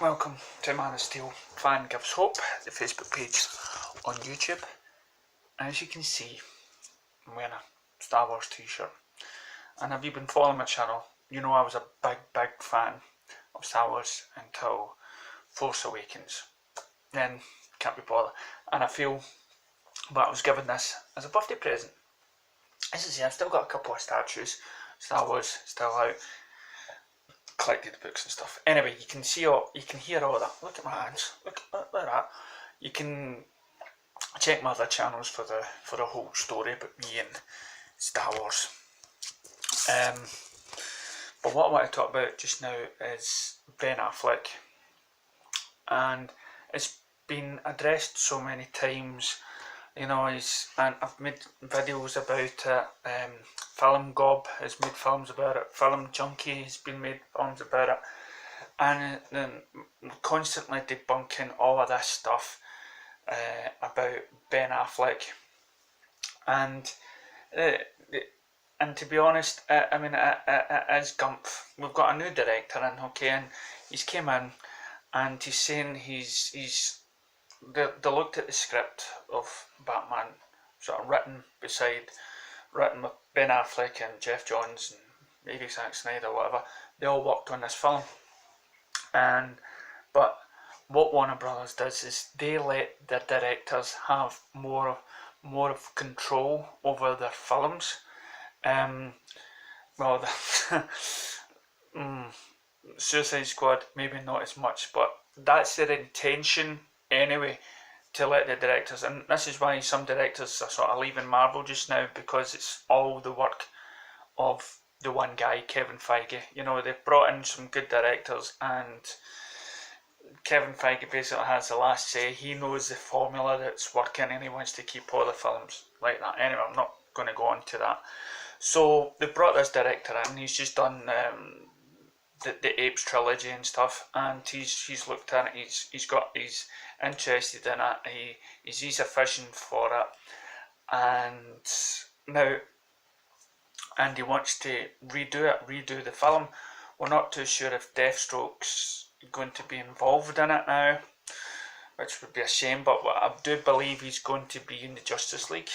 Welcome to Man of Steel Fan Gives Hope, the Facebook page on YouTube. As you can see, I'm wearing a Star Wars t-shirt. And if you've been following my channel, you know I was a big fan of Star Wars until Force Awakens. Then, can't be bothered. And I feel that I was given this as a birthday present. As I say, I've still got a couple of statues, Star Wars still out. Collected books and stuff. Anyway, you can see all, you can hear all that. Look at my hands. Look at that. You can check my other channels for the whole story about me and Star Wars. But what I want to talk about just now is Ben Affleck, and it's been addressed so many times. You know, and I've made videos about it. Film Gob has made films about it. Film Junkie has been made films about it, and then constantly debunking all of this stuff about Ben Affleck. And to be honest, I mean, it is gumph. We've got a new director in, okay, and he's came in, and he's saying they looked at the script of Batman, sort of written with Ben Affleck and Jeff Johns and maybe Zack Snyder, whatever. They all worked on this film, but what Warner Brothers does is they let their directors have more of control over their films. Suicide Squad maybe not as much, but that's their intention anyway, to let the directors, and this is why some directors are sort of leaving Marvel just now, because it's all the work of the one guy, Kevin Feige. You know, they've brought in some good directors, and Kevin Feige basically has the last say. He knows the formula that's working, and he wants to keep all the films like that. Anyway, I'm not going to go on to that. So they brought this director in. He's just done the Apes trilogy and stuff, and he's looked at it. He's interested in it. He's a vision for it, and he wants to redo the film. We're not too sure if Deathstroke's going to be involved in it now, which would be a shame, but I do believe he's going to be in the Justice League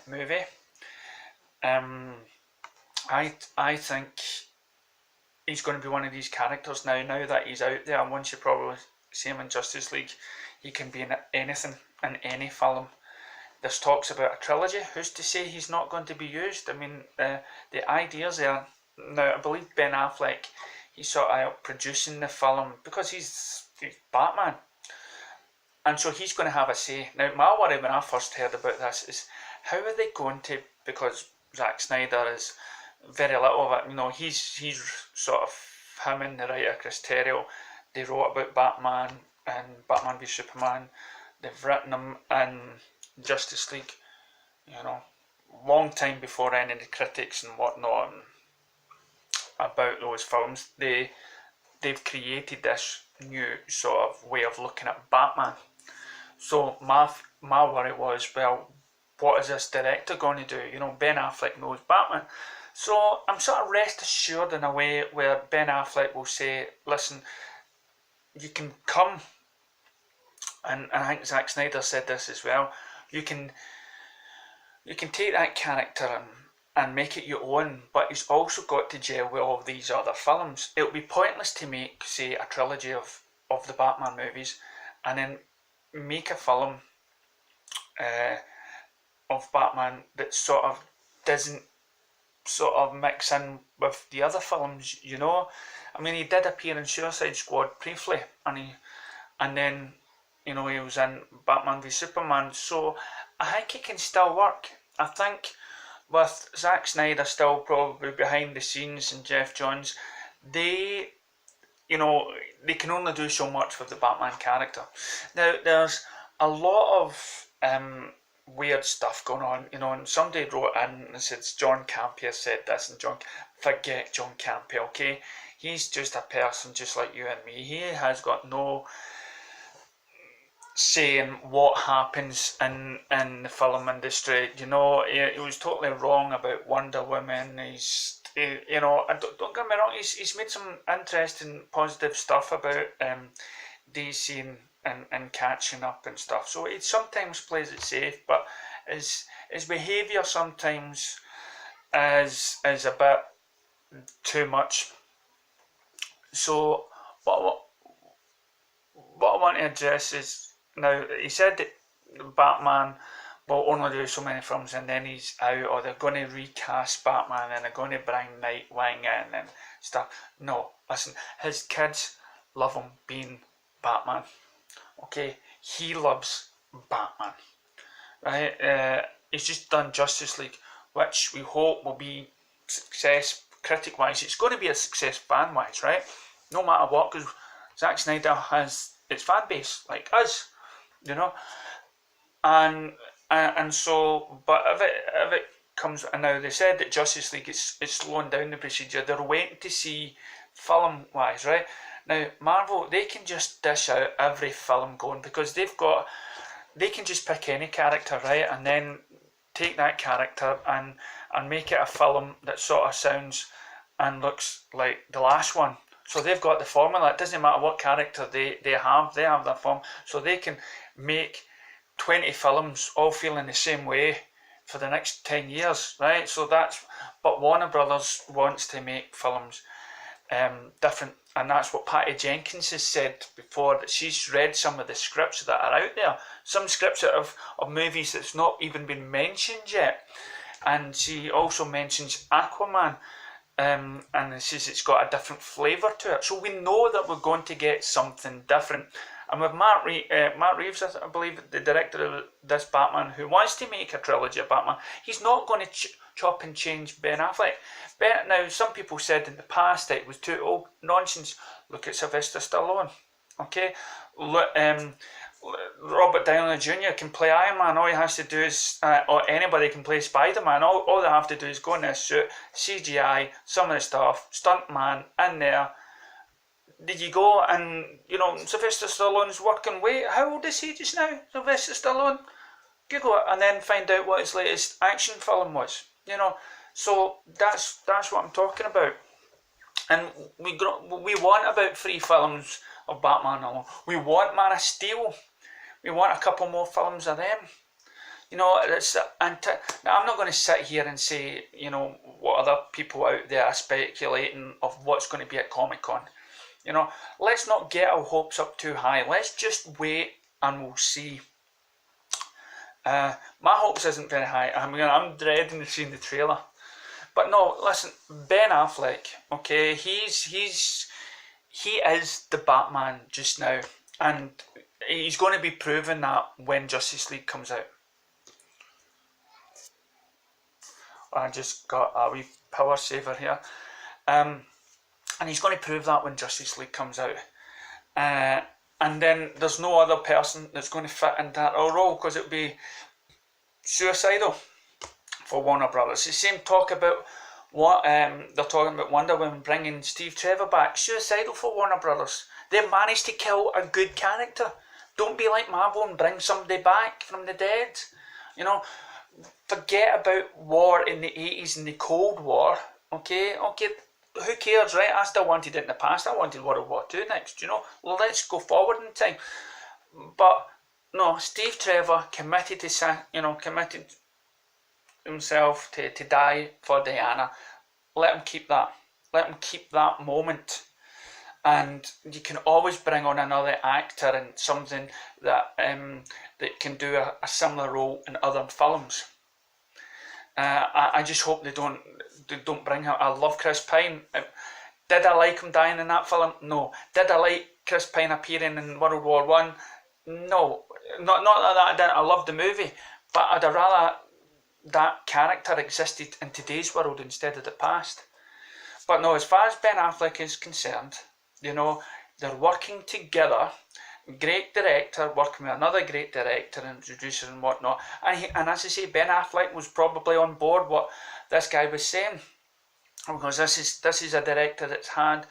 movie. I think he's going to be one of these characters now that he's out there, and once you probably see him in Justice League, he can be in anything, in any film. There's talks about a trilogy. Who's to say he's not going to be used? I mean, the ideas there. Now, I believe Ben Affleck, he's sort of out producing the film because he's Batman, and so he's going to have a say. Now, my worry when I first heard about this is, how are they going to, because Zack Snyder is very little of it, you know, he's sort of, him and the writer Chris Terrio, they wrote about Batman and Batman v Superman. They've written them in Justice League, you know, long time before any of the critics and whatnot about those films. They've created this new sort of way of looking at Batman. So my worry was, well, what is this director going to do? You know, Ben Affleck knows Batman. So I'm sort of rest assured in a way where Ben Affleck will say, listen, you can come, and I think Zack Snyder said this as well, you can take that character and make it your own, but he's also got to gel with all of these other films. It would be pointless to make, say, a trilogy of the Batman movies and then make a film of Batman that sort of doesn't sort of mix in with the other films, you know. I mean, he did appear in Suicide Squad briefly, and then, you know, he was in Batman v Superman, so I think it can still work. I think with Zack Snyder still probably behind the scenes and Jeff Johns, they can only do so much with the Batman character. Now, there's a lot of weird stuff going on, you know, and somebody wrote in and said John Campea said this, and forget John Campea, okay? He's just a person just like you and me. He has got no say in what happens in the film industry. You know, he was totally wrong about Wonder Woman. you know, and don't get me wrong, he's made some interesting, positive stuff about DC and catching up and stuff. So he sometimes plays it safe, but his behaviour sometimes is a bit too much. So what I want to address is, now he said that Batman will only do so many films and then he's out, or they're going to recast Batman and they're going to bring Nightwing in and stuff. No, listen, his kids love him being Batman. Okay, he loves Batman, right? He's just done Justice League, which we hope will be success critic-wise. It's going to be a success fan-wise, right? No matter what, because Zack Snyder has its fan base, like us, you know, and so, but if it comes, and now they said that Justice League is slowing down the procedure. They're waiting to see film-wise, right? Now Marvel, they can just dish out every film going, because they can just pick any character, right, and then take that character and make it a film that sort of sounds and looks like the last one. So they've got the formula. It doesn't matter what character they have that form. So they can make 20 films all feeling the same way for the next 10 years, right? So but Warner Brothers wants to make films different, and that's what Patty Jenkins has said before, that she's read some of the scripts that are out there, some scripts of movies that's not even been mentioned yet, and she also mentions Aquaman, and it says it's got a different flavour to it, so we know that we're going to get something different. And with Matt Reeves, I believe, the director of this Batman, who wants to make a trilogy of Batman, he's not going to chop and change Ben Affleck. Now, some people said in the past that it was too old nonsense. Look at Sylvester Stallone, okay? Robert Downey Jr. can play Iron Man. All he has to do is, or anybody can play Spider-Man. All they have to do is go in this suit, CGI, some of the stuff, stuntman in there. Did you go and, you know, Sylvester Stallone's working weight? How old is he just now, Sylvester Stallone? Google it and then find out what his latest action film was, you know. So that's what I'm talking about. And we want about 3 films of Batman alone. We want Man of Steel. We want a couple more films of them. You know, now I'm not going to sit here and say, you know, what other people out there are speculating of what's going to be at Comic-Con. You know, let's not get our hopes up too high. Let's just wait and we'll see. My hopes isn't very high. I'm dreading seeing the trailer. But no, listen, Ben Affleck, okay, he is the Batman just now, and he's going to be proving that when Justice League comes out. I just got a wee power saver here. And he's going to prove that when Justice League comes out. And then there's no other person that's going to fit into that role, because it would be suicidal for Warner Brothers. The same talk about what they're talking about Wonder Woman bringing Steve Trevor back. Suicidal for Warner Brothers. They've managed to kill a good character. Don't be like Marvel and bring somebody back from the dead. You know, forget about war in the 80s and the Cold War. Okay, who cares, right? I still wanted it in the past. I wanted World War II next, you know. Well, let's go forward in time. But no, Steve Trevor committed himself to die for Diana. Let him keep that. Let him keep that moment. And you can always bring on another actor and something that can do a similar role in other films. I just hope they don't bring him. I love Chris Pine. Did I like him dying in that film? No. Did I like Chris Pine appearing in World War One? No. Not that I didn't. I loved the movie, but I'd rather that character existed in today's world instead of the past. But no, as far as Ben Affleck is concerned, you know, they're working together. Great director working with another great director and producer and whatnot, and as I say, Ben Affleck was probably on board what this guy was saying, because this is a director that's had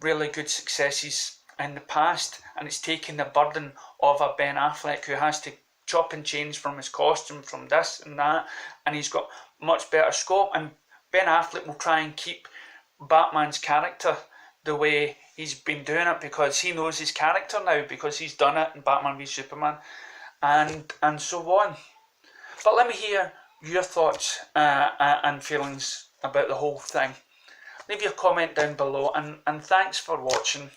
really good successes in the past, and it's taken the burden of a Ben Affleck who has to chop and change from his costume, from this and that, and he's got much better scope. And Ben Affleck will try and keep Batman's character the way he's been doing it, because he knows his character now, because he's done it in Batman v Superman, and so on. But let me hear your thoughts and feelings about the whole thing. Leave your comment down below, and thanks for watching.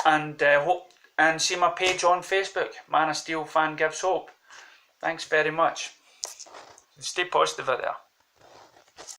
Hope and see my page on Facebook, Man of Steel Fan Gives Hope. Thanks very much. Stay positive out there.